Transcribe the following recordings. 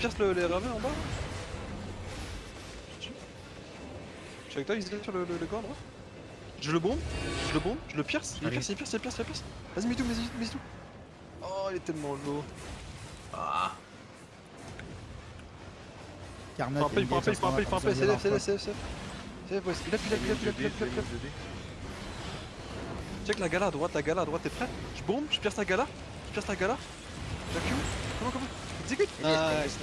pierce les ravins en bas. Je suis avec toi, ils étaient sur le gars à droite. Je le bombe, je le pierce, il pierce. Vas-y, mets tout. Oh, il est tellement low. Ah. Carnot, Il prend un play, c'est il appuie. Check la gala à droite, t'es prêt? Je bombe, je pierce la gala. J'accue. Comment? Exécute. Nice.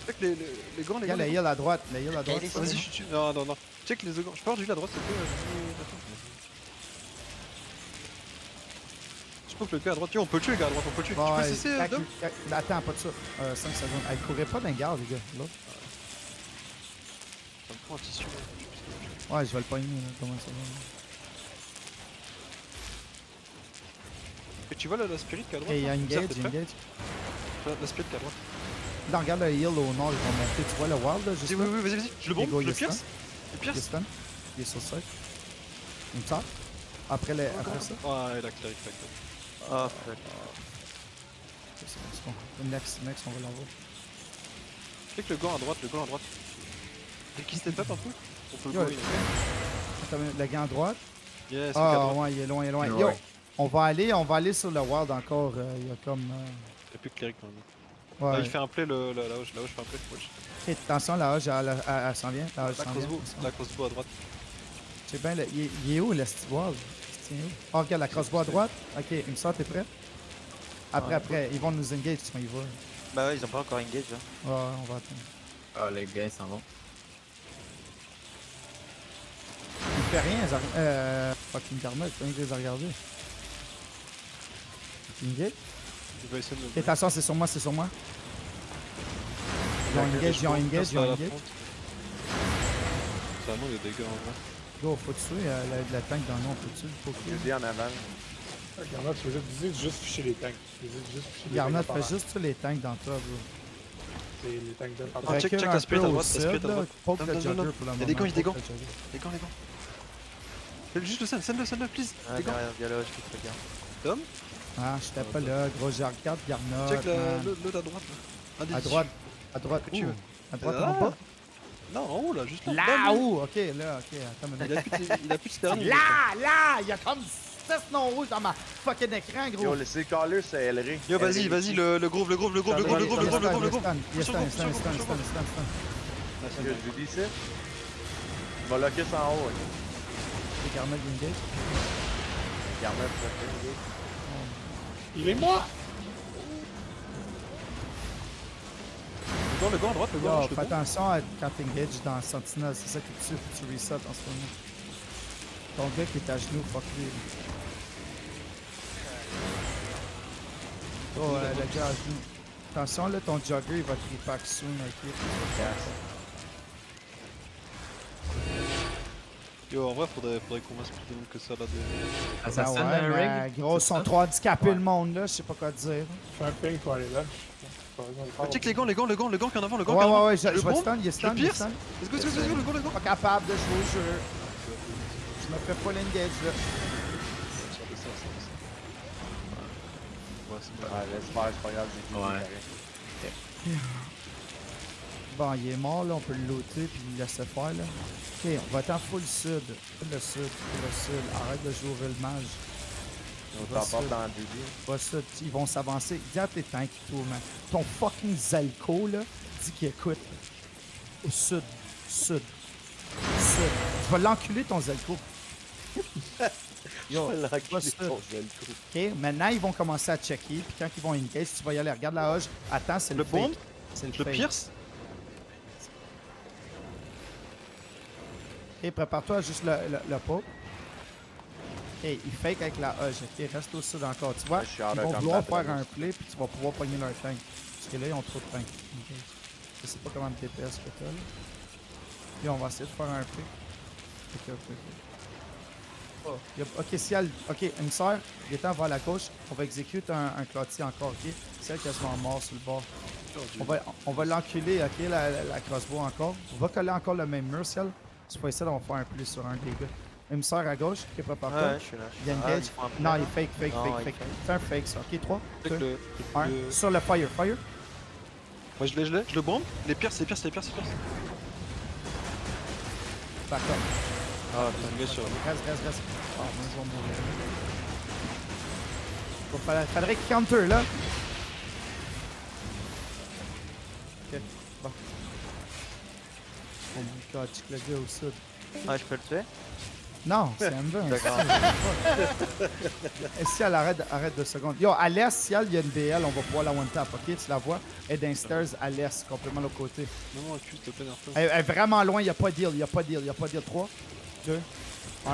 Check les gants, les gars. Regarde la heal à droite, Vas-y, je tue. Non. Check les gants. Je peux avoir du heal à droite, s'il te plaît. Je peux que le gars à droite. Tiens, on peut le tuer, le gars à droite, Tu peux cesser, Dom? Attends, pas de ça. 5 secondes. Elle courait pas d'un garde, les gars. L'autre. Ça me prend un tissu. Ouais, je vais le pogner, là. Comment ça va? Et tu vois la spirit qui est à droite? Ok, il y a engage. La spirit qui est à droite. Là, regarde le heal au nord, ils vont monter. Tu vois le wild, là, juste là? Oui, vas-y. Je le bombe, je le pierce. Il est stun. Il est sur ça. Il me tape. Après ça. Ouais, il a clair. Ah, fuck. C'est bon. Le next, on va l'avoir. Check le gant à droite. Et qui step up un peu? On peut le Yo, go. attends, le gars à droite. Yes, Ah, ouais, il est loin. Ouais. Yo, on va aller sur le wild encore. Il y a comme. Il y a plus de cleric dans le jeu. Ouais. Là, il fait un play, là-haut, je fais un play. Ok, attention, la hache, elle s'en vient. La crossbow à droite. Je sais bien, il est où le Wild? Oh, regarde, la crossbow à droite. Ok, il me sort, t'es prêt? Après, ils vont nous engage si on y va. Bah ouais, ils ont pas encore engage là. Ouais, on va attendre. Ah, les gars, ils s'en vont. Il fait rien, fucking Karma, il fait rien que les regarder. Engage? Il va essayer de Ok, attention, c'est sur moi. Ils ont engage. Ça vraiment, il y a des gars en vrai. Go, faut tuer la tank dans le nom, faut tuer le Poké. J'ai en avant. Garnot, tu faisais juste ficher les tanks. Garnot, fais juste tuer les tanks dans toi, bro. C'est les tanks de Ah, check la spirit à droite, Poke le Non. jugger pour le moment. Il y a des gants. poke le jugger. Les gants. Fais juste le send-le, please. Ah, Les gants. derrière, là, je te regarde. Dom, Ah, j'étais pas là, gros, je regarde Garnot. check man. l'autre à droite. Là. Un des À droite, Que tu veux. à droite Ah. en bas. Non, en haut là, juste là. Là-haut, ok, attends une minute. Il a plus de sterling. Là, il y a comme 6 noms rouges dans ma fucking écran, gros. Yo, laissez caller, c'est Ellery. Yo, vas-y, le groove. Il est stun. Je lui dis ça. Il va locker ça en haut. C'est Garnot engage. Garnot, engage. Il est moi! Le gant à droite, Yo, fais attention à quand t'engages dans Sentinel, c'est ça que tu faut que tu reset en ce moment. Ton gars qui est à genoux, fuck lui. Oh, le gars à genoux. Attention là, ton jogger il va te repack soon, ok? Yo, en vrai, faudrait qu'on masse plus de monde que ça là. Ah ouais, mais gros, ils sont trop handicapés le monde là, je sais pas quoi te dire. Je fais un ping pour aller là. Check les gants qui est en avant, Ouais, je vais stun, il est stun. Let's go, le gant. Pas capable de jouer au jeu. Je me fais pas l'engage là. Ouais, c'est bon. Ouais, laisse faire, c'est pas grave, j'ai fini. Bon, il est mort là, on peut le looter puis le laisser faire là. Ok, on va être en full sud. Le sud. Arrête de jouer le mage. On t'emporte dans le début. Pas ça, ils vont s'avancer. Dis à tes tanks et tout, man. Ton fucking Zalco, là, dis qu'il écoute. Au sud. Tu vas l'enculer, ton Zalco. Yo, pas sud. Ok, maintenant, ils vont commencer à checker. Puis quand ils vont engage, tu vas y aller. Regarde la hoche. Attends, c'est le bombe. fake. C'est le Je le fake. pierce. Ok, prépare-toi à juste le pop. Ok, il fake avec la hoche. Ok, reste au sud encore. Tu vois, ils vont vouloir faire un play, puis tu vas pouvoir pogner leur tank. Parce que là, ils ont trop de tank. Okay. Je sais pas comment de DPS que t'as là. Puis on va essayer de faire un play. Ok, ciel. Ok, une sœur, il est temps vers la gauche. On va exécuter un clôtier encore, ok? Ciel quasiment mort sur le bord. On va l'enculer, ok, la crossbow encore. On va coller encore le même mur, ciel. Cette fois-ci, on va faire un play sur un des gars. Émissaire à gauche, qui est pas par Ouais, toi. je suis là. Il engage. ils font un Non, plan, il fake, fake, Non, fake, il fake. fake. C'est un fake ça. Ok, 3, Check 2, le. 1. Sur le fire, fire. Moi je l'ai, je le bombe. Les pierces, les pierces, les pierces, les pierces. Back up. Ah, putain, gars sur. Reste. Ah, moi je vais mourir. Faudrait counter là. Ok, bon. Oh my god, check le gars au sud. Ouais, je peux le tuer? Non, c'est Amber. D'accord. Et si elle arrête 2 secondes. Yo, à l'est, si elle, il y a une BL, on va pouvoir la one-tap, ok? Tu la vois? Elle est dans les stairs à l'est, complètement l'autre côté. Non, non, accuse, s'il te plaît, Narco. Elle est vraiment loin, il n'y a pas de deal, il n'y a pas de deal. 3, 2, 1.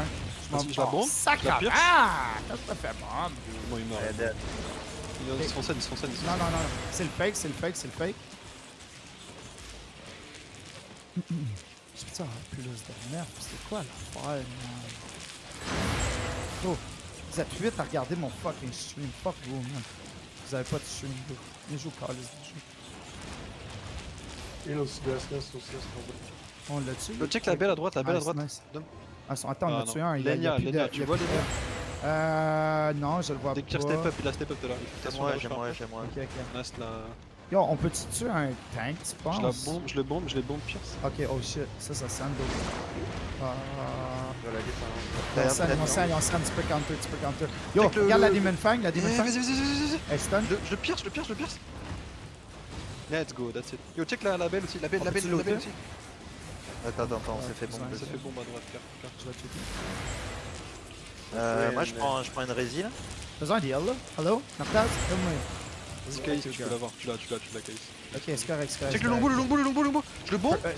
Je la bombe, Sacre! je la pierce. Ah! Qu'est-ce que ça fait bombe? Bon, il meurt. Elle est dead. Ils se font scène, ils se font scène. Non. C'est le fake. Je peux avoir plus de nerfs. C'est quoi l'affaire, man? Oh, vous êtes 8 à regarder mon fucking stream. Fuck vous, man. Vous avez pas de stream, bro. Les joues calés de jeu. Il est au sud-est, là, c'est au sud-est. On l'a tué? Check la belle à droite, la belle à droite. Nice. Donne. Attends, on Ah, a non. tué un. Il y a Lenya, plus de- Lenya, il tu y a vois plus de- Lenya? Non, je le vois Dès pas. qu'il step up, il a step up tout à l'heure. J'ai moi. Ok. Nice, là. Yo, on peut tuer un tank, tu penses? Je le bombe, je les bombe pierce. Ok, oh shit, ça sent d'eau. Je vais la Ils guetter. ont sand, tu peux counter. Yo, Check le- regarde la Demon Fang, Vas-y, Fang. vas-y. Elle stun. Je le pierce. Let's go, that's it. Yo, check la belle aussi, la belle On peut-tu aussi. looter? Attends, on s'est fait Ouais, bomber. Ça fait bombe à droite, Pierre. Je vais checker. Moi, je prends une résine. là. Faisons un deal, là. Hello? Nartaz? Comme-moi. Vas-y, Kais, tu peux l'avoir. Tu l'as, Kais. Ok, c'est correct. Check le longbow. Je le bombe. Euh,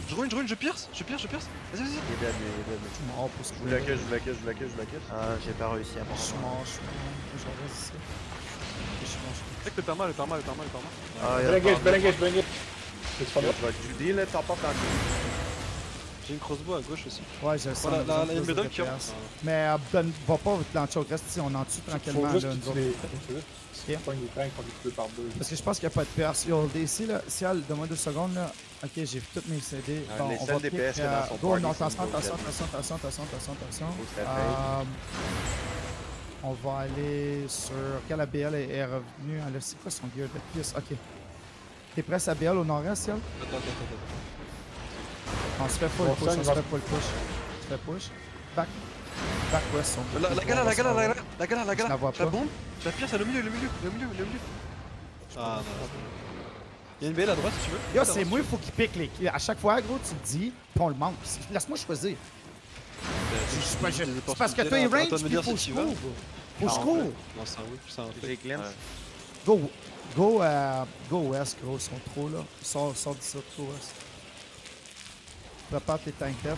Je ruine, je pierce. Vas-y. Il est dead. Je suis mort pour ce Je vous la cache. Ah, j'ai pas réussi à Je suis prendre. mort. Je reste ici. Je suis mort. Check le perma. Ah, Bel engage. C'est pas Je là. vais Judy, là, t'en portes un coup. J'ai une crossbow à gauche aussi. Ouais, je le sens. Voilà, besoin de il y a une plus de médaille qui DPS. Mais va pas te lancer au reste si on en tue tranquillement. Faut juste là, que nous tu autres. les. Si tu pognes des tanks, on les tue par deux. Parce que je pense qu'il n'y a pas de perse. Yo, DC, là, Ciel, donne-moi 2 secondes, là. Ok, j'ai vu toutes mes CD. Ah, Bon, les on seuls va DPS pick, qu'il y a dans son go, party, non, c'est attention. une grosse On va aller sur... Quelle ABL est revenue? C'est quoi son gear de plus? Ok. T'es prêt à BL au nord-est, Ciel? Attends. On se fait full Bon, push, ça, on il se va- fait full push. Tu fais push. Back west, son La gala. Je la vois Je la pas. bombe. Je la pierce, elle est au milieu. Ah non. Il y a une BL à droite si tu veux. Yo, c'est moi, il faut qu'il pique les... À chaque fois, gros, tu te dis, puis on le manque. Laisse-moi choisir. C'est parce que t'as une range, Attends de me puis dire faut si que tu je vas. cours. Faut que je cours. Non, c'est un whip, c'est un truc. J'ai glimpse. Go west, gros, ils sont trop là. Sors d'ici, go west. Prépare tes tank def, là.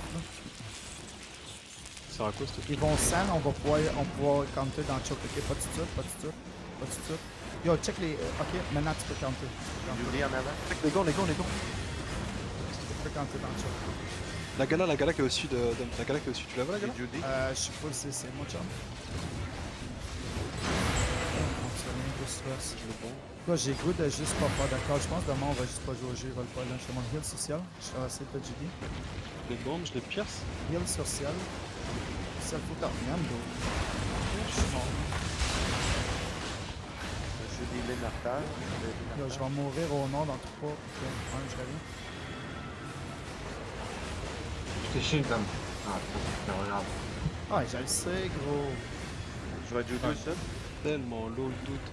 C'est à quoi ce truc? Ils vont sand, on va pouvoir counter dans le choke. Ok, pas tout de suite. Yo, check les... ok, maintenant tu peux counter. Judy en avant. Check les gants. Tu peux counter dans le choke. La gala qui est au-dessus la gala qui est au-dessus. Tu la vois la gala? Judy. Je suis full CC, mon chum. On se remet plus stress. Je le bombe. Là, j'ai goût de juste pas faire d'accord. Je pense que demain, on va juste pas jouer au jeu. Il va le pas là. Je fais mon heal social. Je vais essayer de Judy. Je les bombe, je les pierce. Heal social. Ciel, faut que t'en reviennes, bro. Je suis mort. Judy, les Nartar. Yo, je vais mourir au nord dans 3, 2, 1, je reviens. Je t'ai shield comme. Ah, putain, regarde. Ah, je le sais, gros. Je vais Judy au sud. Tellement low le doute.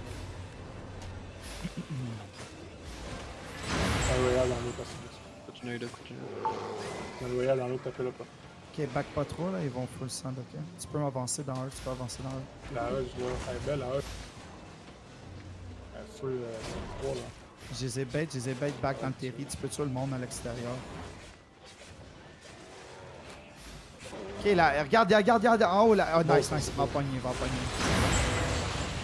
Un royal dans l'autre, Continue. un royal dans l'autre, t'as fait là pas. Ok, back pas trop, là. Ils vont full sand, ok. Tu peux m'avancer dans eux, tu peux avancer dans eux. La hache, là, elle est belle, la hache. Elle est full 3 là. Je les ai bait back dans le terri. Tu peux tuer le monde à l'extérieur. Ok, là, regarde en haut, là. Oh, nice, il va pogner.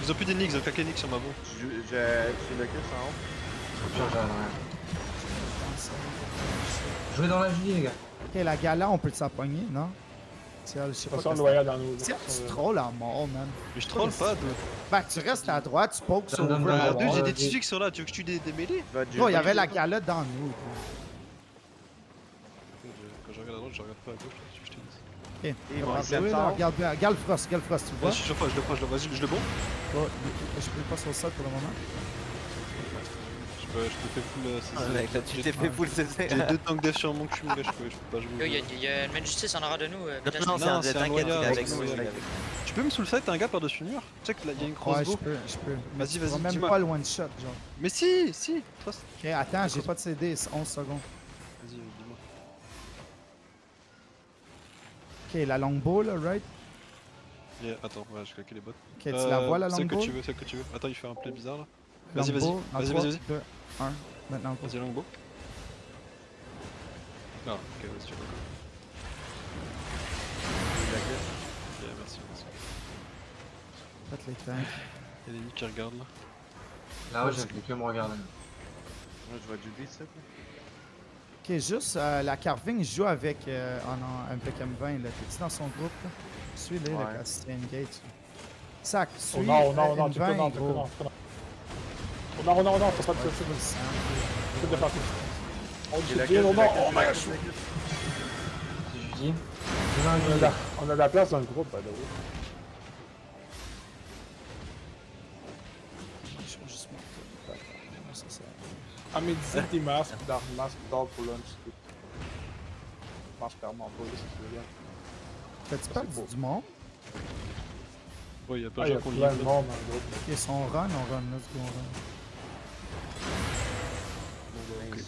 Ils ont plus d'ennemis, ils ont claqué Nick sur ma bombe. J'ai le cul en haut. J'ai rien. Jouez dans la Julie, les gars. Ok, la gala, on peut le s'apogner, non? Tiens, je sais pas. Attention, le royal dans nous. Tiens, tu trolls à mort, man. Mais je troll pas, dude. Bah, tu restes à droite, tu pokes sur Donne, over. donne, Ah, donne. dude, j'ai Ouais, des ouais. tissus qui sont là, tu veux que je tue des mêlées? Je vais Bro, il y Judy. avait la gala dans nous. Bro. Quand je regarde à droite, je regarde pas à gauche, là, si je te dis. Ok. Ils vont Regarde, essayer de là, sortir. regarde le frost, tu Ouais, vois? je le prends, vas-y, je le bombe. Oh, je peux pas sur le sol pour le moment. Je te fais full Ah, mec, là, tu t'es fait full CC. J'ai 2 tanks death sur mon cul, mais là, je peux pas jouer. Yo, y a une main de justice en arrière de nous. Village Non, Nord. c'est un Non, jet, c'est un t'inquiète, il est loyal, avec c'est nous. un il est loyal. avec nous. Tu peux me soulside un gars par-dessus mur? Check, là, il y a une Ouais, crossbow. je peux. Mais Vas-y, tu vas-y, vas même dis-moi. pas le one shot, genre. Mais si, trust. Ok, attends, j'ai pas de CD, c'est 11 secondes. Vas-y, dis-moi. Ok, la longbow, là, right? Yeah, attends, ouais, je calcule les bottes. Ok, tu la vois, la Celle que longbow? tu veux, celle que tu veux. Attends, il fait un play bizarre là. Vas-y, vas-y, Longbow, dans vas-y, 3, vas-y. 2, 1. Maintenant, go. Vas-y, longbow. Ah, ok, vas-y, tu vas. Ok, merci. Faites les tanks. Il y a des ennemis qui regardent là. Là-haut, j'ai que me regarder. Moi, je vois du beat, ça. Ok, juste la Carving joue avec avec M20, là. T'es-tu dans son groupe, là? Suis-le, Ouais. le Cassian Engage. Sac, Oh suis non, tu peux M20, non, tu peux gros. non. Oh non, faut pas te Ouais, faire ça. c'est défensif. On Et la dit caisse, non, la non, caisse, oh la my caisse, gosh. la caisse. Je dis. On a de la place dans le groupe, by the way. Je vais juste monter. Comment ça sert? Am die die Mask, daar Mask betaald voor lunch. Mask per man, voor is het weer. Fais-tu c'est partie beau. du monde? Ouais, il y a pas Ah, de il y gens a qu'on plein de livre. monde dans le groupe. Ok, si on run, let's go, on run. Bon, bah, ok.